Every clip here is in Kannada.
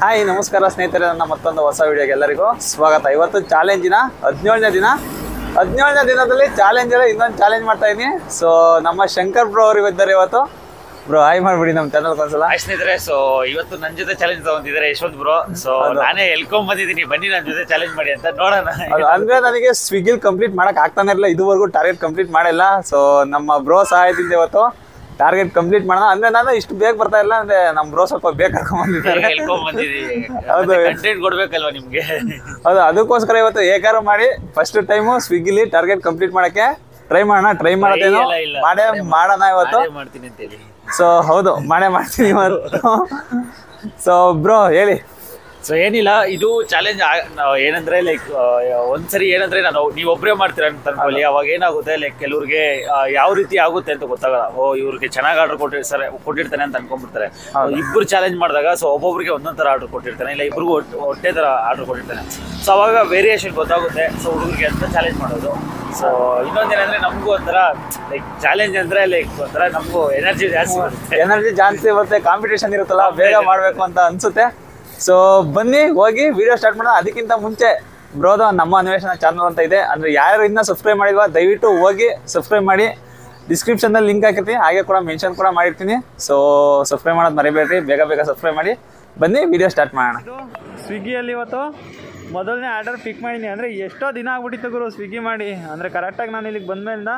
ಹಾಯ್ ನಮಸ್ಕಾರ ಸ್ನೇಹಿತರೆ, ನನ್ನ ಮತ್ತೊಂದು ಹೊಸ ವಿಡಿಯೋಗೆ ಎಲ್ಲರಿಗೂ ಸ್ವಾಗತ. ಇವತ್ತು ಚಾಲೆಂಜಿನ 17ನೇ ದಿನ. 17ನೇ ದಿನದಲ್ಲಿ ಚಾಲೆಂಜ್ ಅಲ್ಲಿ ಇನ್ನೊಂದು ಚಾಲೆಂಜ್ ಮಾಡ್ತಾ ಇದೀನಿ. ಸೊ ನಮ್ಮ ಶಂಕರ್ ಬ್ರೋ ಅವರು ಇದ್ದಾರೆ ಇವತ್ತು. ಬ್ರೋ ಹಾಯ್ ಮಾಡ್ಬಿಡಿ ನಮ್ಮ ಚಾನಲ್ ಒಂದ್ಸಲ. ಹಾಯ್ ಸ್ನೇಹಿತರೆ, ಸೊ ಇವತ್ತು ನನ್ನ ಜೊತೆ ಚಾಲೆಂಜ್ ತಗೊಂಡಿದ್ದಾರೆ ಯಶವಂತ್ ಬ್ರೋ. ಸೊ ನಾನೇ ಎಳ್ಕೊಂಡ್ ಬಂದಿದ್ದೀನಿ, ಬನ್ನಿ ನನ್ನ ಜೊತೆ ಚಾಲೆಂಜ್ ಮಾಡಿ ಅಂತ ನೋಡೋಣ. ಅಂದ್ರೆ ನನಗೆ ಸ್ವಿಗ್ಗಿಲ್ ಕಂಪ್ಲೀಟ್ ಮಾಡಕ್ ಆಗ್ತಾನೆ ಇರಲಿಲ್ಲ, ಇದುವರೆಗೂ ಟಾರ್ಗೆಟ್ ಕಂಪ್ಲೀಟ್ ಮಾಡಿಲ್ಲ. ಸೊ ನಮ್ಮ ಬ್ರೋ ಸಹಾಯದಿಂದ ಇವತ್ತು ಟಾರ್ಗೆಟ್ ಕಂಪ್ಲೀಟ್ ಮಾಡೋಣ. ಅಂದ್ರೆ ನಾನು ಇಷ್ಟು ಬೇಗ ಬರ್ತಾ ಇಲ್ಲ, ಅಂದ್ರೆ ನಮ್ಮ ಬ್ರೋ ಸ್ವಲ್ಪ ಬೇಗ ಕರ್ಕೊಂಡ್ ಬಂದಿದ್ದಾರೆ. ಎಳ್ಕೊಂಡ್ ಬಂದಿದ್ದೀನಿ, ಹೌದು, ಕಂಟೆಂಟ್ ಕೊಡ್ಬೇಕಲ್ವಾ ನಿಮ್ಗೆ. ಹೌದು, ಅದಕ್ಕೋಸ್ಕರ ಇವತ್ತು ಹೇಗಾರು ಮಾಡಿ ಫಸ್ಟ್ ಟೈಮು ಸ್ವಿಗ್ಗಿಲಿ ಟಾರ್ಗೆಟ್ ಕಂಪ್ಲೀಟ್ ಮಾಡಕ್ಕೆ ಟ್ರೈ ಮಾಡೋಣ. ಟ್ರೈ ಮಾಡೋದೇನೋ ಮಾಡೋಣ ಇವತ್ತು. ಮಾಡ್ತೀನಿ ಅಂತ ಹೇಳಿ. ಸೊ ಹೌದು, ಮಾಡ್ತೀನಿ ಇವತ್ತು. ಸೊ ಬ್ರೋ ಹೇಳಿ. ಸೊ ಏನಿಲ್ಲ, ಇದು ಚಾಲೆಂಜ್ ಏನಂದ್ರೆ ಲೈಕ್ ಒಂದ್ಸರಿ ಏನಂದ್ರೆ ನೀವು ಒಬ್ಬರೇ ಮಾಡ್ತೀರ ಅಂತ ಅನ್ಕೊಳ್ಳಿ. ಅವಾಗ ಏನಾಗುತ್ತೆ, ಲೈಕ್ ಕೆಲವ್ರಿಗೆ ಯಾವ ರೀತಿ ಆಗುತ್ತೆ ಅಂತ ಗೊತ್ತಾಗಲ್ಲ. ಇವ್ರಿಗೆ ಚೆನ್ನಾಗಿ ಆರ್ಡರ್ ಕೊಟ್ಟಿರ್ತಾನೆ ಅಂತ ಅನ್ಕೊಂಡ್ಬಿಡ್ತಾರೆ. ಇಬ್ರು ಚಾಲೆಂಜ್ ಮಾಡಿದಾಗ ಸೊ ಒಬ್ಬೊಬ್ರಿಗೆ ಒಂದೊಂದ್ ತರ ಆರ್ಡರ್ ಕೊಟ್ಟಿರ್ತಾನೆ, ಇಲ್ಲ ಇಬ್ರಿಗೂ ಒಟ್ಟೆ ತರ ಆರ್ಡರ್ ಕೊಟ್ಟಿರ್ತಾನೆ. ಸೊ ಅವಾಗ ವೇರಿಯೇಷನ್ ಗೊತ್ತಾಗುತ್ತೆ. ಸೊ ಹುಡುಗರಿಗೆ ಅಂತ ಚಾಲೆಂಜ್ ಮಾಡೋದು. ಸೊ ಇನ್ನೊಂದೇನಂದ್ರೆ ನಮಗೂ ಒಂಥರ ಲೈಕ್ ಚಾಲೆಂಜ್ ಅಂದ್ರೆ ಲೈಕ್ ಒಂಥರ ನಮಗೂ ಎನರ್ಜಿ ಜಾಸ್ತಿ ಬರುತ್ತೆ, ಕಾಂಪಿಟೇಷನ್ ಇರುತ್ತಲ್ಲ, ಬೇಗ ಮಾಡ್ಬೇಕು ಅಂತ ಅನ್ಸುತ್ತೆ. ಸೊ ಬನ್ನಿ ಹೋಗಿ ವಿಡಿಯೋ ಸ್ಟಾರ್ಟ್ ಮಾಡೋಣ. ಅದಕ್ಕಿಂತ ಮುಂಚೆ ಬ್ರೋದು ನಮ್ಮ ಅನ್ವೇಷಣಾ ಚಾನಲ್ ಅಂತ ಇದೆ, ಅಂದ್ರೆ ಯಾರು ಇನ್ನೂ ಸಬ್ಸ್ಕ್ರೈಬ್ ಮಾಡಿಲ್ವಾ ದಯವಿಟ್ಟು ಹೋಗಿ ಸಬ್ಸ್ಕ್ರೈಬ್ ಮಾಡಿ. ಡಿಸ್ಕ್ರಿಪ್ಷನ್ನಲ್ಲಿ ಲಿಂಕ್ ಹಾಕಿರ್ತೀನಿ, ಹಾಗೆ ಕೂಡ ಮೆನ್ಷನ್ ಕೂಡ ಮಾಡಿರ್ತೀನಿ. ಸೊ ಸಬ್ಸ್ಕ್ರೈಬ್ ಮಾಡೋದು ಮರಿಬೇಡ್ರಿ, ಬೇಗ ಸಬ್ಸ್ಕ್ರೈಬ್ ಮಾಡಿ. ಬನ್ನಿ ವಿಡಿಯೋ ಸ್ಟಾರ್ಟ್ ಮಾಡೋಣ. ಸ್ವಿಗ್ಗಿಯಲ್ಲಿ ಇವತ್ತು ಮೊದಲನೇ ಆರ್ಡರ್ ಪಿಕ್ ಮಾಡಿದ್ದೀನಿ. ಅಂದರೆ ಎಷ್ಟೋ ದಿನ ಆಗ್ಬಿಟ್ಟಿತ್ತು ಗುರು ಸ್ವಿಗ್ಗಿ ಮಾಡಿ. ಅಂದರೆ ಕರೆಕ್ಟಾಗಿ ನಾನು ಇಲ್ಲಿಗೆ ಬಂದಮೇಲಿಂದ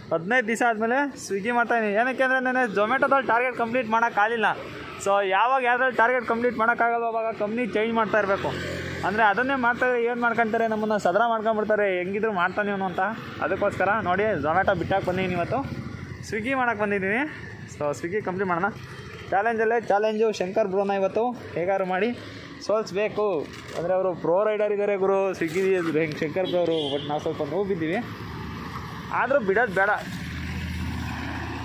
15 ದಿವಸ ಆದಮೇಲೆ ಸ್ವಿಗ್ಗಿ ಮಾಡ್ತಾಯಿದ್ದೀನಿ. ಏನಕ್ಕೆ ಅಂದರೆ ನಾನು ಝೊಮ್ಯಾಟೋದಲ್ಲಿ ಟಾರ್ಗೆಟ್ ಕಂಪ್ಲೀಟ್ ಮಾಡೋಕ್ಕಾಗಲಿಲ್ಲ. ಸೊ ಯಾವಾಗ ಯಾವ್ದ್ರಲ್ಲಿ ಟಾರ್ಗೆಟ್ ಕಂಪ್ಲೀಟ್ ಮಾಡೋಕ್ಕಾಗಲ್ಲ ಅವಾಗ ಕಂಪ್ನಿ ಚೇಂಜ್ ಮಾಡ್ತಾ ಇರಬೇಕು. ಅಂದರೆ ಅದನ್ನೇ ಮಾಡ್ತಾರೆ, ಏನು ಮಾಡ್ಕೊತಾರೆ, ನಮ್ಮನ್ನು ಸದರ ಮಾಡ್ಕೊಂಡ್ಬಿಡ್ತಾರೆ, ಹೆಂಗಿದ್ರು ಮಾಡ್ತಾನೆ ಇವನು ಅಂತ. ಅದಕ್ಕೋಸ್ಕರ ನೋಡಿ ಝೊಮ್ಯಾಟೋ ಬಿಟ್ಟಾಕಿ ಬಂದಿದ್ದೀನಿ, ಇವತ್ತು ಸ್ವಿಗ್ಗಿ ಮಾಡೋಕ್ಕೆ ಬಂದಿದ್ದೀನಿ. ಸೊ ಸ್ವಿಗ್ಗಿ ಕಂಪ್ಲೀಟ್ ಮಾಡೋಣ. ಚಾಲೆಂಜು ಶಂಕರ್ ಬ್ರೋನ ಇವತ್ತು ಹೇಗಾರು ಮಾಡಿ ಸೋಲಿಸ್ಬೇಕು. ಅಂದರೆ ಅವರು ಪ್ರೋ ರೈಡರ್ ಇದ್ದಾರೆ ಗುರು ಸ್ವಿಗ್ಗಿ ಶಂಕರ್ ಬ್ರೋ ಅವರು. ಬಟ್ ನಾವು ಸ್ವಲ್ಪ ನೋವು ಬಿದ್ದೀವಿ, ಆದರೂ ಬಿಡೋದು ಬೇಡ,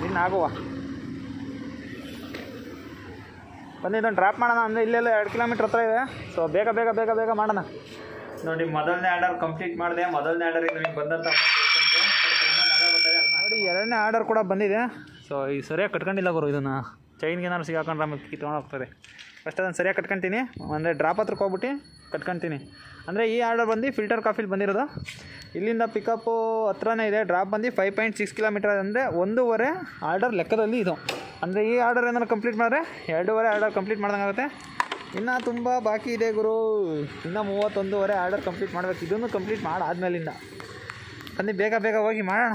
ಇನ್ನಾಗುವ. ಬಂದಿದ್ದೊಂದು ಡ್ರಾಪ್ ಮಾಡೋಣ. ಅಂದರೆ ಇಲ್ಲೆಲ್ಲ 2 ಕಿಲೋಮೀಟ್ರ್ ಹತ್ರ ಇದೆ. ಸೊ ಬೇಗ ಮಾಡೋಣ. ನೋಡಿ ಮೊದಲನೇ ಆರ್ಡರ್ ಕಂಪ್ಲೀಟ್ ಮಾಡಿದೆ. ಮೊದಲನೇ ಆರ್ಡರಿಗೆ ನಿಮಗೆ ಬಂದಂಥ ನೋಡಿ, 2ನೇ ಆರ್ಡರ್ ಕೂಡ ಬಂದಿದೆ. ಸೊ ಈ ಸರಿಯಾಗಿ ಕಟ್ಕೊಂಡಿಲ್ಲ ಗುರು, ಇದನ್ನು ಚೈನ್ಗೆ ಏನಾದ್ರು ಸಿಗಾಕೊಂಡ್ರೆ ಆಮೇಲೆ ಕಿತ್ಕೊಂಡು ಹೋಗ್ತಾರೆ. ಫಸ್ಟ್ ಅದನ್ನು ಸರಿಯಾಗಿ ಕಟ್ಕೊತೀನಿ, ಅಂದರೆ ಡ್ರಾಪ್ ಹತ್ರಕ್ಕೆ ಹೋಗ್ಬಿಟ್ಟು ಕಟ್ಕೊತೀನಿ. ಅಂದರೆ ಈ ಆರ್ಡರ್ ಬಂದು ಫಿಲ್ಟರ್ ಕಾಫಿಲಿ ಬಂದಿರೋದು. ಇಲ್ಲಿಂದ ಪಿಕಪ್ಪು ಹತ್ರನೇ ಇದೆ. ಡ್ರಾಪ್ ಬಂದು 5.6 ಕಿಲೋಮೀಟರ್, ಅಂದರೆ 1.5 ಆರ್ಡರ್ ಲೆಕ್ಕದಲ್ಲಿ ಇದು. ಅಂದರೆ ಈ ಆರ್ಡರ್ ಏನಾದ್ರು ಕಂಪ್ಲೀಟ್ ಮಾಡಿದ್ರೆ 2.5 ಆರ್ಡರ್ ಕಂಪ್ಲೀಟ್ ಮಾಡ್ದಂಗಾಗುತ್ತೆ. ಇನ್ನೂ ತುಂಬ ಬಾಕಿ ಇದೆ ಗುರು, ಇನ್ನೂ 31.5 ಆರ್ಡರ್ ಕಂಪ್ಲೀಟ್ ಮಾಡಬೇಕು. ಇದನ್ನು ಕಂಪ್ಲೀಟ್ ಮಾಡಾದ್ಮೇಲಿಂದ ಬನ್ನಿ ಬೇಗ ಹೋಗಿ ಮಾಡೋಣ.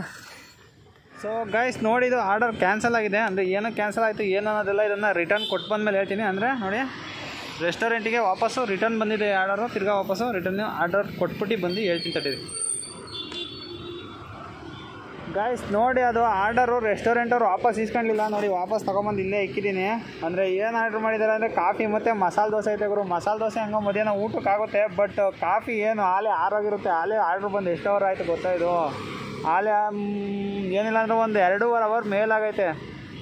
ಸೊ ಗೈಸ್ ನೋಡಿ, ಇದು ಆರ್ಡರ್ ಕ್ಯಾನ್ಸಲ್ ಆಗಿದೆ. ಅಂದರೆ ಏನೋ ಕ್ಯಾನ್ಸಲ್ ಆಯಿತು ಏನು ಅನ್ನೋದೆಲ್ಲ ಇದನ್ನು ರಿಟರ್ನ್ ಕೊಟ್ಟು ಬಂದಮೇಲೆ ಹೇಳ್ತೀನಿ. ಅಂದರೆ ನೋಡಿ, ರೆಸ್ಟೋರೆಂಟಿಗೆ ವಾಪಸ್ಸು ರಿಟರ್ನ್ ಬಂದಿದೆ ಆರ್ಡರು. ತಿರ್ಗಾ ವಾಪಸ್ಸು ರಿಟರ್ನ್ ಆರ್ಡರ್ ಕೊಟ್ಬಿಟ್ಟು ಬಂದು ಹೇಳ್ತೀನಿ ತಟ್ಟಿದೆ. ಗೈಸ್ ನೋಡಿ, ಅದು ಆರ್ಡರು ರೆಸ್ಟೋರೆಂಟವ್ರು ವಾಪಸ್ ಇಸ್ಕೊಂಡಿಲ್ಲ. ನೋಡಿ ವಾಪಸ್ ತೊಗೊಂಬಂದು ಇಲ್ಲೇ ಇಕ್ಕಿದ್ದೀನಿ. ಅಂದರೆ ಏನು ಆರ್ಡ್ರ್ ಮಾಡಿದ್ದಾರೆ ಅಂದರೆ ಕಾಫಿ ಮತ್ತು ಮಸಾಲೆ ದೋಸೆ ಐತೆ ಗುರು. ಮಸಾಲೆ ದೋಸೆ ಹಂಗೆ ಮಧ್ಯಾಹ್ನ ಊಟಕ್ಕಾಗುತ್ತೆ. ಬಟ್ ಕಾಫಿ ಏನು ಆಲೆ ಆರೋಗಿರುತ್ತೆ. ಆಲೆ ಆರ್ಡ್ರ್ ಬಂದು ಎಷ್ಟು ಅವರ್ ಆಯಿತು ಗೊತ್ತಾ? ಇದು ಆಲೆ ಏನಿಲ್ಲ ಅಂದರೆ ಒಂದು 2.5 ಅವರ್ ಮೇಲಾಗೈತೆ.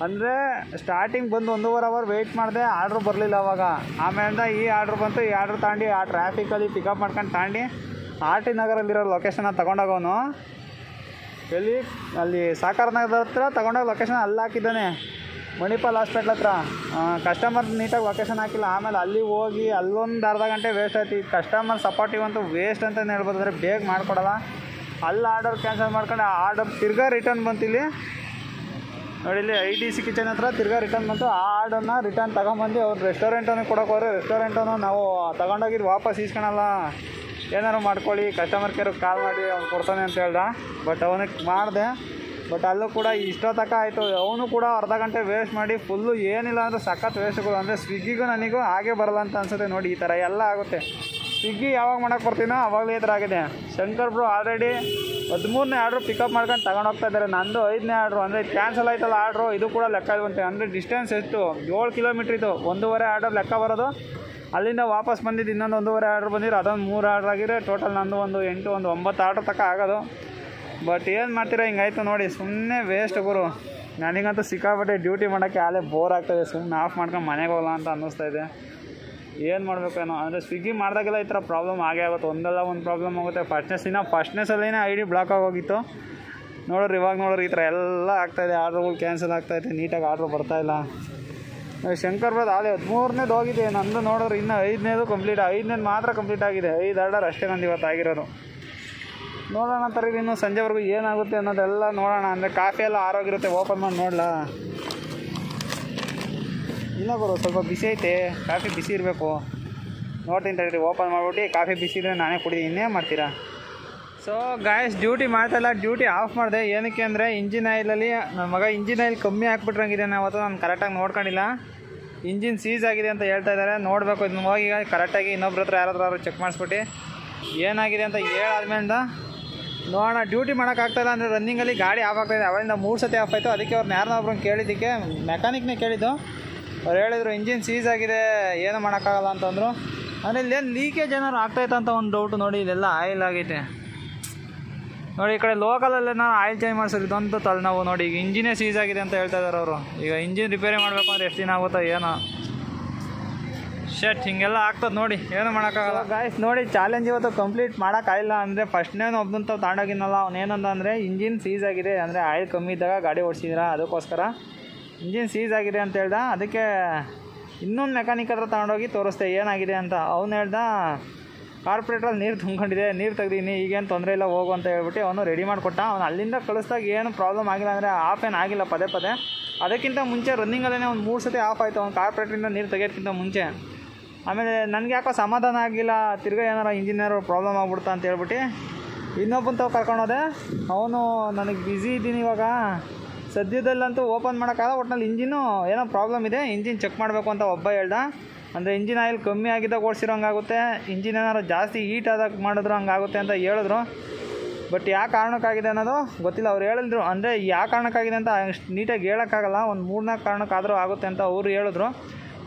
ಅಂದರೆ ಸ್ಟಾರ್ಟಿಂಗ್ ಬಂದು 1.5 ಅವರ್ ವೆಯ್ಟ್ ಮಾಡಿದೆ, ಆರ್ಡ್ರ್ ಬರಲಿಲ್ಲ ಅವಾಗ. ಆಮೇಲಿಂದ ಈ ಆರ್ಡ್ರ್ ಬಂತು. ಈ ಆರ್ಡ್ರ್ ತಗೊಂಡು ಆ ಟ್ರಾಫಿಕಲ್ಲಿ ಪಿಕಪ್ ಮಾಡ್ಕೊಂಡು ತಗೊಂಡು RT ನಗರಲ್ಲಿರೋ ಲೊಕೇಶನ್ನ ತೊಗೊಂಡೋಗವನು. ಎಲ್ಲಿ ಅಲ್ಲಿ ಸಾಕಾರ ನಗರದ ಹತ್ರ ತೊಗೊಂಡೋಗಿ ಲೊಕೇಶನ್ ಅಲ್ಲಿ ಹಾಕಿದ್ದಾನೆ, ಮಣಿಪಾಲ್ ಹಾಸ್ಪಿಟ್ಲ್ ಹತ್ರ. ಕಸ್ಟಮರ್ ನೀಟಾಗಿ ಲೊಕೇಶನ್ ಹಾಕಿಲ್ಲ. ಆಮೇಲೆ ಅಲ್ಲಿ ಹೋಗಿ ಅಲ್ಲೊಂದು ಅರ್ಧ ಗಂಟೆ ವೇಸ್ಟ್ ಆಯ್ತು. ಈ ಕಸ್ಟಮರ್ ಸಪೋರ್ಟಿವ್ ಅಂತೂ ವೇಸ್ಟ್ ಅಂತಲೇ ಹೇಳ್ಬೋದು. ಅಂದರೆ ಬೇಗ ಮಾಡಿಕೊಡಲ್ಲ. ಅಲ್ಲಿ ಆರ್ಡರ್ ಕ್ಯಾನ್ಸಲ್ ಮಾಡ್ಕೊಂಡು ಆ ಆರ್ಡರ್ ತಿರ್ಗಾ ರಿಟರ್ನ್ ಬಂತು. ಇಲ್ಲಿ ನೋಡಿ, ಇಲ್ಲಿ ITC ಕಿಚನ್ ಹತ್ರ ತಿರ್ಗಾ ರಿಟರ್ನ್ ಬಂತು. ಆ ಆರ್ಡರ್ನ ರಿಟರ್ನ್ ತೊಗೊಂಬಂದು ಅವ್ರು ರೆಸ್ಟೋರೆಂಟನ್ನು ಕೊಡೋಕೆ ಹೋದ್ರೆ ರೆಸ್ಟೋರೆಂಟನ್ನು ನಾವು ತೊಗೊಂಡೋಗಿದ್ದು ವಾಪಸ್ ಇಸ್ಕೊಳಲ್ಲ, ಏನಾರು ಮಾಡ್ಕೊಳ್ಳಿ, ಕಸ್ಟಮರ್ ಕೇರಿಗೆ ಕಾಲ್ ಮಾಡಿ ಅವ್ನು ಕೊಡ್ತಾನೆ ಅಂತ ಹೇಳ್ದ. ಬಟ್ ಅವನಿಗೆ ಮಾಡಿದೆ. ಬಟ್ ಅಲ್ಲೂ ಕೂಡ ಇಷ್ಟೊತ್ತಕ ಆಯಿತು. ಅವನು ಕೂಡ ಅರ್ಧ ಗಂಟೆ ವೇಸ್ಟ್ ಮಾಡಿ ಫುಲ್ಲು ಏನಿಲ್ಲ ಅಂದರೆ ಸಖತ್ ವೇಸ್ಟ್ಗಳು. ಅಂದರೆ ಸ್ವಿಗ್ಗಿಗೂ ನನಗೂ ಹಾಗೆ ಬರಲ್ಲ ಅಂತ ಅನಿಸುತ್ತೆ. ನೋಡಿ ಈ ಥರ ಎಲ್ಲ ಆಗುತ್ತೆ. ಸ್ವಿಗ್ಗಿ ಯಾವಾಗ ಮಾಡೋಕ್ಕೆ ಬರ್ತೀನೋ ಅವಾಗಲೇ ಈ ಥರ ಆಗಿದೆ. ಶಂಕರ್ ಬ್ರೋ ಆಲ್ರೆಡಿ 13ನೇ ಆರ್ಡ್ರು ಪಿಕಪ್ ಮಾಡ್ಕೊಂಡು ತಗೊಂಡೋಗ್ತಾ ಇದ್ದಾರೆ. ನಂದು 5ನೇ ಆರ್ಡ್ರು. ಅಂದರೆ ಕ್ಯಾನ್ಸಲ್ ಆಯ್ತಲ್ಲ ಆರ್ಡ್ರು, ಇದು ಕೂಡ ಲೆಕ್ಕ ಇರುವಂತೆ. ಅಂದರೆ ಡಿಸ್ಟೆನ್ಸ್ ಎಷ್ಟು 7 ಕಿಲೋಮೀಟ್ರ್ ಇದು. 1.5 ಆರ್ಡರ್ ಲೆಕ್ಕ ಬರೋದು. ಅಲ್ಲಿಂದ ವಾಪಸ್ ಬಂದಿದ್ದು ಇನ್ನೊಂದು 1.5 ಆರ್ಡ್ರ್ ಬಂದಿರೋ, ಅದೊಂದು 3 ಆರ್ಡ್ರ್ ಆಗಿರೋ ಟೋಟಲ್ ನಂದು ಒಂದು 8 ಒಂದು 9 ಆರ್ಡ್ರ್ ತನಕ ಆಗೋದು. ಬಟ್ ಏನು ಮಾಡ್ತೀರಾ, ಹಿಂಗಾಯ್ತು ನೋಡಿ. ಸುಮ್ಮನೆ ವೇಸ್ಟ್ ಗುರು. ನನಗಂತೂ ಸಿಕ್ಕಾಪಟ್ಟೆ ಡ್ಯೂಟಿ ಮಾಡೋಕ್ಕೆ ಆಲೇ ಬೋರ್ ಆಗ್ತಾಯಿದೆ. ಸುಮ್ಮನೆ ಆಫ್ ಮಾಡ್ಕೊಂಡು ಮನೆಗೆ ಹೋಗಲ್ಲ ಅಂತ ಅನ್ನಿಸ್ತಾ ಇದೆ. ಏನು ಮಾಡಬೇಕೇನೋ. ಅಂದರೆ ಸ್ವಿಗ್ಗಿ ಮಾಡಿದಾಗೆಲ್ಲ ಈ ಥರ ಪ್ರಾಬ್ಲಮ್ ಆಗೇ ಆಗುತ್ತೆ. ಒಂದಲ್ಲ ಒಂದು ಪ್ರಾಬ್ಲಮ್ ಆಗುತ್ತೆ. ಫಸ್ಟ್ನೇ ಸಲನೇ ID ಬ್ಲಾಕ್ ಆಗೋಗಿತ್ತು. ನೋಡ್ರಿ ಇವಾಗ ನೋಡ್ರಿ ಈ ಥರ ಎಲ್ಲ ಆಗ್ತಾಯಿದೆ. ಆರ್ಡ್ರುಗಳು ಕ್ಯಾನ್ಸಲ್ ಆಗ್ತಾಯಿದೆ, ನೀಟಾಗಿ ಆರ್ಡ್ರ್ ಬರ್ತಾಯಿಲ್ಲ. ಶಂಕರ್ ಬ್ರದ್ ಆಲೆ 13ನೇದು ಹೋಗಿದೆ, ನಂದು ನೋಡಿದ್ರೆ ಇನ್ನೂ 5ನೇದು ಕಂಪ್ಲೀಟ್, 5ನೇದು ಮಾತ್ರ ಕಂಪ್ಲೀಟ್ ಆಗಿದೆ. 5 ಆರ್ಡರ್ ಅಷ್ಟೇ ನಂದು ಇವತ್ತು ಆಗಿರೋದು. ನೋಡೋಣ ತರ ಇನ್ನು ಸಂಜೆವರೆಗೂ ಏನಾಗುತ್ತೆ ಅನ್ನೋದೆಲ್ಲ ನೋಡೋಣ. ಅಂದರೆ ಕಾಫಿ ಎಲ್ಲ ಆರೋಗಿರುತ್ತೆ, ಓಪನ್ ಮಾಡಿ ನೋಡಲಾ? ಇಲ್ಲ ಗುರು, ಸ್ವಲ್ಪ ಬಿಸಿ ಐತೆ, ಕಾಫಿ ಬಿಸಿ ಇರಬೇಕು. ನೋಡ್ತೀನಿ ತಡೀರಿ, ಓಪನ್ ಮಾಡಿಬಿಟ್ಟು ಕಾಫಿ ಬಿಸಿ ಇದ್ರೆ ನಾನೇ ಕುಡಿದು ಇನ್ನೇ ಮಾಡ್ತೀರಾ. ಸೊ ಗಾಯ್ಸ್, ಡ್ಯೂಟಿ ಮಾಡ್ತಾಯಿಲ್ಲ, ಡ್ಯೂಟಿ ಆಫ್ ಮಾಡಿದೆ. ಏನಕ್ಕೆ ಅಂದರೆ ಇಂಜಿನ್ ಆಯಿಲಲ್ಲಿ ನನ್ನ ಮಗ ಇಂಜಿನ್ ಆಯಿಲ್ ಕಮ್ಮಿ ಹಾಕ್ಬಿಟ್ರಂಗಿದೆ. ಅವತ್ತು ನಾನು ಕರೆಕ್ಟಾಗಿ ನೋಡ್ಕೊಂಡಿಲ್ಲ, ಇಂಜಿನ್ ಸೀಸ್ ಆಗಿದೆ ಅಂತ ಹೇಳ್ತಾ ಇದ್ದಾರೆ. ನೋಡಬೇಕು, ಇದನ್ನ ಹೋಗಿ ಕರೆಕ್ಟಾಗಿ ಇನ್ನೊಬ್ರ ಹತ್ರ ಯಾರಾದ್ರೂ ಚೆಕ್ ಮಾಡಿಸ್ಬಿಟ್ಟು ಏನಾಗಿದೆ ಅಂತ ಹೇಳಾದ್ಮೇಲೆ ನೋಡೋಣ. ಡ್ಯೂಟಿ ಮಾಡೋಕ್ಕಾಗ್ತಾಯಿಲ್ಲ ಅಂದರೆ ರನ್ನಿಂಗಲ್ಲಿ ಗಾಡಿ ಆಫ್ ಆಗ್ತಾಯಿದೆ. ಅವರಿಂದ 3 ಸತಿ ಆಫ್ ಆಯಿತು. ಅದಕ್ಕೆ ಅವ್ರನ್ನ ಯಾರನ್ನ ಒಬ್ರನ್ನ ಕೇಳಿದ್ದಕ್ಕೆ ಮೆಕ್ಯಾನಿಕ್ನೇ ಕೇಳಿದ್ದು. ಅವ್ರು ಹೇಳಿದ್ರು ಇಂಜಿನ್ ಸೀಸ್ ಆಗಿದೆ, ಏನು ಮಾಡೋಕ್ಕಾಗಲ್ಲ ಅಂತಂದರು. ಅಂದರೆ ಇಲ್ಲೇನು ಲೀಕೇಜ್ ಏನಾದ್ರು ಆಗ್ತಾಯಿತ್ತು ಅಂತ ಒಂದು ಡೌಟು. ನೋಡಿ, ಇಲ್ಲೆಲ್ಲ ಆಯಿಲ್ ಆಗೈತೆ ನೋಡಿ. ಈ ಕಡೆ ಲೋಕಲಲ್ಲೇ ನಾನು ಆಯಿಲ್ ಚೇಂಜ್ ಮಾಡಿಸೋದು ಇದಂತೂ ತಲೆನೋವು. ನೋಡಿ, ಈಗ ಇಂಜಿನೇ ಸೀಸ್ ಆಗಿದೆ ಅಂತ ಹೇಳ್ತಾ ಇದ್ದಾರೆ ಅವರು. ಈಗ ಇಂಜಿನ್ ರಿಪೇರಿ ಮಾಡಬೇಕು ಅಂದರೆ ಎಷ್ಟು ದಿನ ಆಗುತ್ತೋ ಏನೋ. ಶಟ್, ಹಿಂಗೆಲ್ಲ ಆಗ್ತದೆ ನೋಡಿ, ಏನು ಮಾಡೋಕ್ಕಾಗಲ್ಲ. ಗಾಯ್ಸ್ ನೋಡಿ, ಚಾಲೆಂಜ್ ಇವತ್ತು ಕಂಪ್ಲೀಟ್ ಮಾಡೋಕ್ಕಾಗಿಲ್ಲ. ಅಂದರೆ ಫಸ್ಟ್ನೇನು ಒಬ್ಬಂತ ತಗೊಂಡೋಗಿನಲ್ಲ, ಅವ್ನು ಏನಂದ ಅಂದರೆ ಇಂಜಿನ್ ಸೀಸ್ ಆಗಿದೆ, ಅಂದರೆ ಆಯಿಲ್ ಕಮ್ಮಿ ಇದ್ದಾಗ ಗಾಡಿ ಓಡಿಸಿದ್ರ, ಅದಕ್ಕೋಸ್ಕರ ಇಂಜಿನ್ ಸೀಸ್ ಆಗಿದೆ ಅಂತ ಹೇಳ್ದ. ಅದಕ್ಕೆ ಇನ್ನೊಂದು ಮೆಕ್ಯಾನಿಕ್ ಹತ್ರ ತಗೊಂಡೋಗಿ ತೋರಿಸ್ದೆ ಏನಾಗಿದೆ ಅಂತ. ಅವ್ನು ಹೇಳ್ದ ಕಾರ್ಪೊರೇಟ್ರಲ್ಲಿ ನೀರು ತುಂಬ್ಕೊಂಡಿದೆ, ನೀರು ತೆಗ್ದೀನಿ, ಈಗೇನು ತೊಂದರೆ ಇಲ್ಲ ಹೋಗು ಅಂತ ಹೇಳ್ಬಿಟ್ಟು ಅವನು ರೆಡಿ ಮಾಡಿಕೊಟ್ಟ. ಅವ್ನು ಅಲ್ಲಿಂದ ಕಳಿಸ್ದಾಗ ಏನು ಪ್ರಾಬ್ಲಮ್ ಆಗಿಲ್ಲ, ಅಂದರೆ ಆಫ್ ಏನು ಆಗಿಲ್ಲ ಪದೇ ಪದೇ. ಅದಕ್ಕಿಂತ ಮುಂಚೆ ರನ್ನಿಂಗಲ್ಲೇ ಒಂದು 3 ಸತಿ ಆಫ್ ಆಯಿತು ಅವ್ನು ಕಾರ್ಪೊರೇಟ್ರಿಂದ ನೀರು ತೆಗೆಯೋದಕ್ಕಿಂತ ಮುಂಚೆ. ಆಮೇಲೆ ನನಗೆ ಯಾಕೋ ಸಮಾಧಾನ ಆಗಿಲ್ಲ, ತಿರ್ಗಾ ಏನಾರ ಇಂಜಿನಿಯರು ಪ್ರಾಬ್ಲಮ್ ಆಗ್ಬಿಡ್ತಾ ಅಂತ ಹೇಳ್ಬಿಟ್ಟು ಇನ್ನೊಬ್ಬಂತವ್ ಕರ್ಕೊಂಡೋದೆ. ಅವನು ನನಗೆ ಬ್ಯುಸಿ ಇದ್ದೀನಿ ಇವಾಗ ಸದ್ಯದಲ್ಲಂತೂ ಓಪನ್ ಮಾಡೋಕ್ಕಾಗಲ್ಲ, ಒಟ್ಟಿನಲ್ಲಿ ಇಂಜಿನು ಏನೋ ಪ್ರಾಬ್ಲಮ್ ಇದೆ, ಇಂಜಿನ್ ಚೆಕ್ ಮಾಡಬೇಕು ಅಂತ ಒಬ್ಬ ಹೇಳ್ದ. ಅಂದರೆ ಇಂಜಿನ್ ಆಯಿಲ್ ಕಮ್ಮಿ ಆಗಿದ್ದಾಗ ಓಡಿಸಿರೋ ಹಂಗಾಗುತ್ತೆ, ಇಂಜಿನ್ ಏನಾರು ಜಾಸ್ತಿ ಹೀಟ್ ಆದಾಗ ಮಾಡಿದ್ರು ಹಂಗಾಗುತ್ತೆ ಅಂತ ಹೇಳಿದ್ರು. ಬಟ್ ಯಾವ ಕಾರಣಕ್ಕಾಗಿದೆ ಅನ್ನೋದು ಗೊತ್ತಿಲ್ಲ. ಅವ್ರು ಹೇಳಿದ್ರು, ಅಂದರೆ ಯಾವ ಕಾರಣಕ್ಕಾಗಿದೆ ಅಂತ ನೀಟಾಗಿ ಹೇಳೋಕ್ಕಾಗಲ್ಲ, ಒಂದು 3-4 ಕಾರಣಕ್ಕಾದರೂ ಆಗುತ್ತೆ ಅಂತ ಅವರು ಹೇಳಿದ್ರು.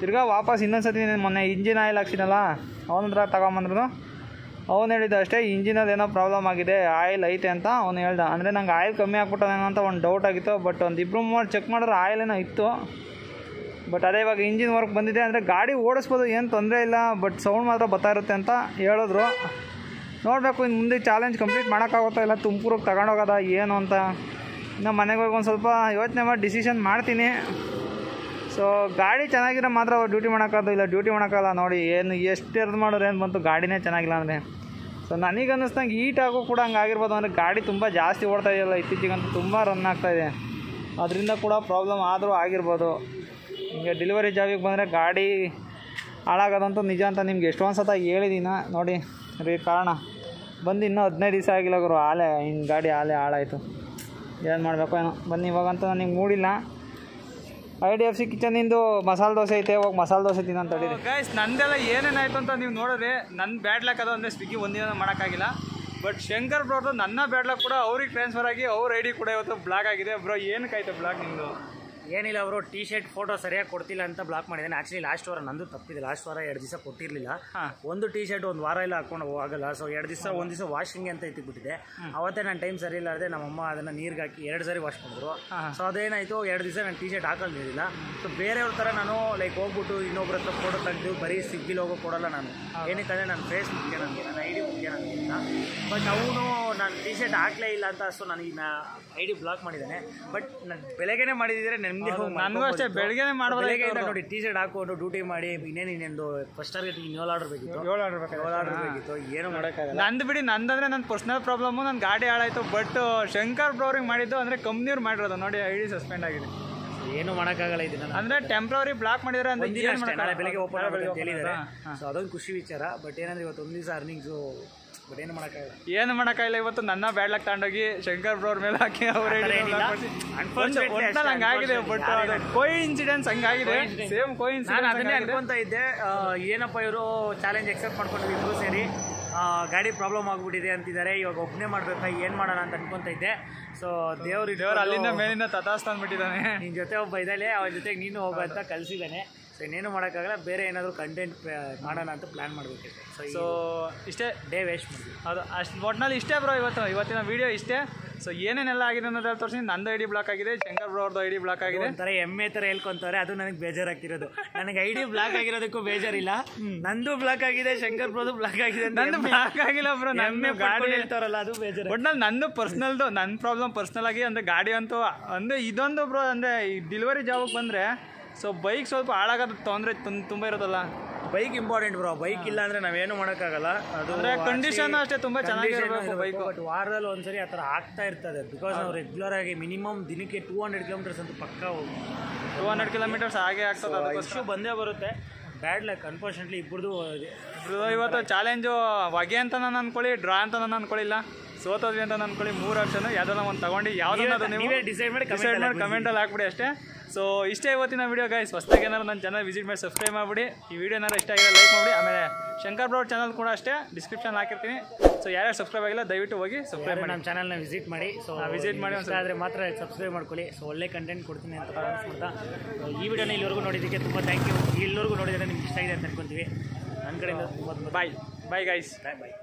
ತಿರ್ಗಾ ವಾಪಸ್ ಇನ್ನೊಂದು ಸತಿ ಮೊನ್ನೆ ಇಂಜಿನ್ ಆಯಿಲ್ ಹಾಕ್ಸಿನಲ್ಲ, ಅವನ ಹತ್ರ ತಗೊಂಬಂದ್ರು. ಅವ್ನು ಹೇಳಿದ್ದು ಅಷ್ಟೇ, ಇಂಜಿನಲ್ಲಿ ಏನೋ ಪ್ರಾಬ್ಲಮ್ ಆಗಿದೆ, ಆಯಿಲ್ ಐತೆ ಅಂತ ಅವ್ನು ಹೇಳ್ದ. ಅಂದರೆ ನಂಗೆ ಆಯಿಲ್ ಕಮ್ಮಿ ಆಗ್ಬಿಟ್ಟದೇನೋ ಅಂತ ಒಂದು ಡೌಟ್ ಆಗಿತ್ತು. ಬಟ್ ಒಂದು 2-3 ಚೆಕ್ ಮಾಡಿದ್ರೆ ಆಯಿಲ್ ಏನೋ ಇತ್ತು. ಬಟ್ ಅದೇ ಇವಾಗ ಇಂಜಿನ್ ವರ್ಕ್ ಬಂದಿದೆ, ಅಂದರೆ ಗಾಡಿ ಓಡಿಸ್ಬೋದು, ಏನು ತೊಂದರೆ ಇಲ್ಲ, ಬಟ್ ಸೌಂಡ್ ಮಾತ್ರ ಬರ್ತಾ ಇರುತ್ತೆ ಅಂತ ಹೇಳಿದ್ರು. ನೋಡಬೇಕು ಇನ್ನು ಮುಂದೆ ಚಾಲೆಂಜ್ ಕಂಪ್ಲೀಟ್ ಮಾಡೋಕ್ಕಾಗುತ್ತಾ ಇಲ್ಲ, ತುಮಕೂರಿಗೆ ತಗೊಂಡೋಗೋದ ಏನು ಅಂತ. ಇನ್ನು ಮನೆಗೆ ಹೋಗಿ ಒಂದು ಸ್ವಲ್ಪ ಯೋಚನೆ ಮಾಡಿ ಡಿಸಿಷನ್ ಮಾಡ್ತೀನಿ. ಸೊ ಗಾಡಿ ಚೆನ್ನಾಗಿರೋ ಮಾತ್ರ ಡ್ಯೂಟಿ ಮಾಡೋಕ್ಕಾಗೋದು, ಇಲ್ಲ ಡ್ಯೂಟಿ ಮಾಡೋಕ್ಕಾಗಲ್ಲ. ನೋಡಿ ಏನು ಎಷ್ಟು ಎರ್ದು ಮಾಡೋರು ಏನು ಬಂತು, ಗಾಡಿನೇ ಚೆನ್ನಾಗಿಲ್ಲ ಅಂದರೆ. ಸೊ ನನಗೆ ಅನ್ನಿಸ್ದಂಗೆ ಹೀಟಾಗೂ ಕೂಡ ಹಂಗೆ ಆಗಿರ್ಬೋದು. ಅಂದರೆ ಗಾಡಿ ತುಂಬ ಜಾಸ್ತಿ ಓಡ್ತಾ ಇದೆಯಲ್ಲ ಇತ್ತೀಚೆಗಂತೂ, ತುಂಬ ರನ್ ಆಗ್ತಾಯಿದೆ, ಅದರಿಂದ ಕೂಡ ಪ್ರಾಬ್ಲಮ್ ಆದರೂ ಆಗಿರ್ಬೋದು. ಹಿಂಗೆ ಡೆಲಿವರಿ ಜಾಬಿಗೆ ಬಂದರೆ ಗಾಡಿ ಹಾಳಾಗೋದಂತೂ ನಿಜ ಅಂತ ನಿಮ್ಗೆ ಎಷ್ಟೊಂದು ಸತ ಹೇಳಿದ್ದೀನ ನೋಡಿ ರೀ. ಕಾರಣ ಬಂದು ಇನ್ನೂ 15 ದಿವಸ ಆಗಿಲ್ಲ ಗುರು, ಹಿಂಗೆ ಗಾಡಿ ಹಾಳಾಯಿತು. ಏನು ಮಾಡಬೇಕು ಏನೋ. ಬನ್ನಿ ಇವಾಗಂತೂ ನನಗೆ ಮೂಡಿಲ್ಲ. IDFC ಕಿಚನಿಂದು ಮಸಾಲೆ ದೋಸೆ ಐತೆ, ಹೋಗಿ ಮಸಾಲೆ ದೋಸೆ ತಿನ್ನೋಂತ ತಡೀರಿ. ಗೈಸ್, ನಂದೆಲ್ಲ ಏನೇನಾಯಿತು ಅಂತ ನೀವು ನೋಡಿದ್ರೆ, ನನ್ನ ಬ್ಯಾಡ್ ಲಕ್ ಅದು ಅಂದರೆ ಸ್ವಿಗ್ಗಿ ಒಂದಿನ ಮಾಡೋಕ್ಕಾಗಿಲ್ಲ. ಬಟ್ ಶಂಕರ್ ಬ್ರೋದು ನನ್ನ ಬ್ಯಾಡ್ ಲಕ್ ಕೂಡ ಅವ್ರಿಗೆ ಟ್ರಾನ್ಸ್ಫರ್ ಆಗಿ ಅವ್ರ ID ಕೂಡ ಇವತ್ತು ಬ್ಲಾಕ್ ಆಗಿದೆ. ಬ್ರೋ ಏನಕ್ಕಾಯ್ತು ಬ್ಲಾಕ್ ನಿಮ್ಮದು? ಏನಿಲ್ಲ ಅವರು ಟಿ ಶರ್ಟ್ ಫೋಟೋ ಸರಿಯಾಗಿ ಕೊಡ್ತಿಲ್ಲ ಅಂತ ಬ್ಲಾಕ್ ಮಾಡಿದ್ದಾನೆ. ಆ್ಯಕ್ಚುಲಿ ಲಾಸ್ಟ್ ವಾರ ನಂದು ತಪ್ಪಿದೆ, ಲಾಸ್ಟ್ ವಾರ 2 ದಿವಸ ಕೊಟ್ಟಿರಲಿಲ್ಲ. ಒಂದು ಟಿ ಶರ್ಟ್ 1 ವಾರ ಎಲ್ಲ ಹಾಕೊಂಡು ಹೋಗಲ್ಲ. ಸೊ 2 ದಿವಸ 1 ದಿವಸ ವಾಷಿಂಗ್ ಅಂತ ಇಟ್ಬಿಟ್ಟಿದೆ. ಅವತ್ತೇ ನನ್ನ ಟೈಮ್ ಸರಿ ಇಲ್ಲಾರದೆ ನಮ್ಮಮ್ಮ ಅದನ್ನು ನೀರಿಗೆ ಹಾಕಿ 2 ಸರಿ ವಾಶ್ ಮಾಡಿದ್ರು. ಸೊ ಅದೇನಾಯಿತು, 2 ದಿವಸ ನಾನು ಟಿ ಶರ್ಟ್ ಹಾಕೊಂಡಿರಲಿಲ್ಲ. ಸೊ ಬೇರೆಯವ್ರ ಥರ ನಾನು ಲೈಕ್ ಹೋಗ್ಬಿಟ್ಟು ಇನ್ನೊಬ್ರ ಹತ್ರ ಫೋಟೋ ತೆಗೆದು ಬರೀ ಸ್ವಿಗ್ಗಿಲಿ ಹೋಗೋ ಕೊಡೋಲ್ಲ ನಾನು. ಏನಕ್ಕಂದರೆ ನನ್ನ ಫೇಸ್ ಮುಖ್ಯ ನನಗೆ, ನನ್ನ ID ಮುಖ್ಯ ನನಗೆ. ಬಟ್ ಅವನು ನಾನು ಟಿ ಶರ್ಟ್ ಹಾಕಲೇ ಇಲ್ಲ ಅಂತ, ಸೊ ನನಗೆ ID ಬ್ಲಾಕ್ ಮಾಡಿದ್ದಾನೆ. ಬಟ್ ನಾನು ಬೆಳಗ್ಗೆನೇ ಮಾಡಿದರೆ ನೆಮ್ಮದಿ ಹೋಗಿ ನನಗೂ ಅಷ್ಟೇ ಬೆಳಗ್ಗೆನೇ ಮಾಡಬೇಕು ನೋಡಿ. ಟಿ ಶರ್ಟ್ ಹಾಕೊಂಡು ಡ್ಯೂಟಿ ಮಾಡಿ ಇನ್ನೇನು ಫಸ್ಟ್ ಟಾರ್ಗೆಟ್ 7 ಆರ್ಡರ್ ಬೇಕಿತ್ತು, 7 ಆರ್ಡರ್ ಬೇಕಿತ್ತು. ಏನು ಮಾಡೋಕ್ಕಾಗಲ್ಲ. ನಂದು ಬಿಡಿ, ನಂದಂದ್ರೆ ನನ್ನ ಪರ್ಸನಲ್ ಪ್ರಾಬ್ಲಮ್ಮು, ನನ್ನ ಗಾಡಿ ಹಾಳಾಯಿತು. ಬಟ್ ಶಂಕರ್ ಬ್ರೋರಿಂಗ್ ಮಾಡಿದ್ದು ಅಂದರೆ ಕಂಪ್ನಿಯವ್ರು ಮಾಡಿರೋದು ನೋಡಿ, ID ಸಸ್ಪೆಂಡ್ ಆಗಿದೆ. ಏನು ಮಾಡೋಕ್ಕಾಗಲ್ಲ. ಇದನ್ನ ಅಂದರೆ ಟೆಂಪ್ರವರಿ ಬ್ಲಾಕ್ ಮಾಡಿದ್ದಾರೆ ಅಂದರೆ ನಾಳೆ ಬೆಳಿಗ್ಗೆ ಓಪನ್ ಆಗುತ್ತೆ ಅಂತ ಹೇಳಿದ್ದಾರೆ. ಸೊ ಅದೊಂದು ಖುಷಿ ವಿಚಾರ. ಬಟ್ ಏನಂದ್ರೆ ಇವತ್ತು 1 ದಿವಸ ಅರ್ನಿಂಗ್ಸು. ಬಟ್ ಏನು ಮಾಡೋಕ್ಕಾಗಿಲ್ಲ. ಇವತ್ತು ನನ್ನ ಬ್ಯಾಡ್ ಲಕ್ ತಗೊಂಡೋಗಿ ಶಂಕರ್ ಬ್ರೋರ್ ಮೇಲೆ ಹಾಕಿ ಅವರೇ ಹಂಗಾಗಿದೆ. ಬಟ್ ಕೋಇನ್ಸಿಡೆನ್ಸ್ ಹಂಗಾಗಿದೆ, ಸೇಮ್ ಕೋಇನ್ಸಿಡೆನ್ಸ್. ನಾನು ಅದನ್ನೇ ಅನ್ಕೊಂತ ಇದ್ದೆ, ಏನಪ್ಪ ಇವರು ಚಾಲೆಂಜ್ ಎಕ್ಸೆಪ್ಟ್ ಮಾಡ್ಕೊಂಡು ಇಬ್ಬರು ಸೇರಿ ಗಾಡಿ ಪ್ರಾಬ್ಲಮ್ ಆಗ್ಬಿಟ್ಟಿದೆ ಅಂತಿದ್ದಾರೆ, ಇವಾಗ ಒಬ್ಬನೇ ಮಾಡ್ಬೇಕಾ, ಏನು ಮಾಡೋಣ ಅಂತ ಅನ್ಕೊಂತ ಇದ್ದೆ. ಸೊ ದೇವ್ರು ಅಲ್ಲಿಂದ ಮೇಲಿಂದ ತಥಾಸ್ತು ಅಂದ್ಬಿಟ್ಟಿದ್ದಾನೆ. ನಿನ್ನ ಜೊತೆ ಒಬ್ಬ ಇದ್ದಾನೆ, ಅವನ ಜೊತೆಗೆ ನೀನು ಹೋಗೋ ಅಂತ ಕಳಿಸಿದ್ದಾನೆ. ಸೊ ಇನ್ನೇನು ಮಾಡೋಕ್ಕಾಗಲ್ಲ, ಬೇರೆ ಏನಾದರೂ ಕಂಟೆಂಟ್ ಮಾಡೋಣ ಅಂತ ಪ್ಲ್ಯಾನ್ ಮಾಡಬೇಕಿತ್ತು. ಸೊ ಇಷ್ಟೇ, ಡೇ ವೇಸ್ಟ್ ಮಾಡಿ ಅದು ಅಷ್ಟು ಒಟ್ಟಿನಲ್ಲಿ ಇಷ್ಟೇ ಬ್ರೋ. ಇವತ್ತಿನ ವೀಡಿಯೋ ಇಷ್ಟೇ. ಸೊ ಏನೇನೆಲ್ಲ ಆಗಿದೆ ಅನ್ನೋದು ತೋರಿಸಿ. ನಂದು ID ಬ್ಲಾಕ್ ಆಗಿದೆ, ಶಂಕರ್ ಬ್ರೋ ಅವ್ರದ್ದು ID ಬ್ಲಾಕ್ ಆಗಿದೆ. ಒಂಥರ ಎಮ್ಮೆ ಥರ ಹೇಳ್ಕೊಂತಾರೆ, ಅದು ನನಗೆ ಬೇಜಾರಾಗ್ತಿರೋದು. ನನಗೆ ID ಬ್ಲಾಕ್ ಆಗಿರೋದಕ್ಕೂ ಬೇಜಾರಿಲ್ಲ, ನಂದು ಬ್ಲಾಕ್ ಆಗಿದೆ, ಶಂಕರ್ ಬ್ರೋದು ಬ್ಲಾಕ್ ಆಗಿದೆ. ನಂದು ಬ್ಲಾಕ್ ಆಗಿಲ್ಲ ಬ್ರೋ, ನನ್ನ ಗಾಡಿ ಹೇಳ್ತಾರಲ್ಲ ಅದು ಬೇಜಾರು. ಒಟ್ಟಿನಲ್ಲಿ ನಂದು ಪರ್ಸ್ನಲ್ದು, ನನ್ನ ಪ್ರಾಬ್ಲಮ್ ಪರ್ಸ್ನಲ್ ಆಗಿ. ಅಂದರೆ ಗಾಡಿ ಅಂತೂ ಅಂದರೆ ಇದೊಂದು ಬ್ರೋ, ಅಂದರೆ ಈ ಡೆಲಿವರಿ ಜಾಬಿಗೆ ಬಂದರೆ ಸೊ ಬೈಕ್ ಸ್ವಲ್ಪ ಹಾಳಾಗೋದು ತೊಂದರೆ ತುಂಬ ಇರೋದಲ್ಲ. ಬೈಕ್ ಇಂಪಾರ್ಟೆಂಟ್ ಬ್ರೋ, ಬೈಕ್ ಇಲ್ಲ ಅಂದರೆ ನಾವೇನು ಮಾಡೋಕ್ಕಾಗಲ್ಲ. ಅದು ಅಂದರೆ ಕಂಡೀಷನ್ ಅಷ್ಟೇ ತುಂಬ ಚೆನ್ನಾಗಿರಬೇಕು ಬೈಕ್. ಬಟ್ ವಾರದಲ್ಲಿ ಒಂದ್ಸರಿ ಆ ಥರ ಆಗ್ತಾ ಇರ್ತದೆ. ಬಿಕಾಸ್ ನಾವು ರೆಗ್ಯುಲರ್ ಆಗಿ ಮಿನಿಮಮ್ ದಿನಕ್ಕೆ 200 ಕಿಲೋಮೀಟರ್ಸ್ ಅಂತ ಪಕ್ಕ 200 ಕಿಲೋಮೀಟರ್ಸ್ ಹಾಗೆ ಆಗ್ತದೆ. ಇಶ್ಯೂ ಬಂದೇ ಬರುತ್ತೆ. ಬ್ಯಾಡ್ ಲಕ್ ಅನ್ಫಾರ್ಚುನೇಟ್ಲಿ ಇಬ್ಬರದು. ಇವತ್ತು ಚಾಲೆಂಜು ಹೊಗೆ ಅಂತ ನಾನು ಅಂದ್ಕೊಳ್ಳಿ, ಡ್ರಾ ಅಂತ ನಾನು ಅಂದ್ಕೊಳ್ಳಿಲ್ಲ, ಸೋತೋದ್ವಿ ಅಂತ ಅಂದ್ಕೊಳ್ಳಿ. 3 ಆಪ್ಷನ್ ಯಾವುದೋ ಒಂದು ತಗೊಂಡು ಯಾವುದನ್ನ ನೀವು ಡಿಸೈಡ್ ಮಾಡಿ ಕಮೆಂಟಲ್ಲಿ ಹಾಕ್ಬಿಡಿ ಅಷ್ಟೇ. ಸೊ ಇಷ್ಟೇ ಇವತ್ತಿನ ವಿಡಿಯೋ ಗೈಸ್. ಹೊಸದಾಗಿ ಏನಾದ್ರು ನನ್ನ ಚಾನಲ್ ವಿಸಿಟ್ ಮಾಡಿ ಸಬ್ಸ್ಕ್ರೈಬ್ ಮಾಡಿಬಿಡಿ. ಈ ವಿಡಿಯೋ ಏನಾರು ಇಷ್ಟ ಆಗಿಲ್ಲ ಲೈಕ್ ಮಾಡಿ. ಆಮೇಲೆ ಶಂಕರ್ ಬ್ರೌಡ್ ಚಾನಲ್ ಕೂಡ ಅಷ್ಟೇ ಡಿಸ್ಕ್ರಿಪ್ಷನ್ ಹಾಕಿರ್ತೀನಿ. ಸೊ ಯಾರ್ಯಾರು ಸಬ್ಸ್ಕ್ರೈಬ್ ಆಗಿಲ್ಲ ದಯವಿಟ್ಟು ಹೋಗಿ ಸಬ್ಸ್ಕ್ರೈಬ್ ಮಾಡಿ, ನಮ್ಮ ಚಾನಲ್ನ ವಿಸಿಟ್ ಮಾಡಿ. ಸೊ ವಿಸಿಟ್ ಮಾಡಿ ಆದರೆ ಮಾತ್ರ ಸಬ್ಸ್ಕ್ರೈಬ್ ಮಾಡ್ಕೊಳ್ಳಿ. ಸೊ ಒಳ್ಳೆ ಕಂಟೆಂಟ್ ಕೊಡ್ತೀನಿ ಅಂತ ಪ್ರಾಮಿಸ್ ಮಾಡ್ತಾ ಈ ವಿಡಿಯೋನ ಇಲ್ಲಿವರೆಗೂ ನೋಡಿದ್ದಕ್ಕೆ ತುಂಬ ಥ್ಯಾಂಕ್ ಯು. ಇಲ್ಲಿವರೆಗೂ ನೋಡಿದರೆ ನಿಮ್ಗೆ ಇಷ್ಟ ಆಗಿದೆ ಅಂತ ಅನ್ಕೊಂತೀವಿ. ನನ್ನ ಕಡೆಯಿಂದ ತುಂಬ ಬಾಯ್ ಗೈಸ್. ಬಾಯ್.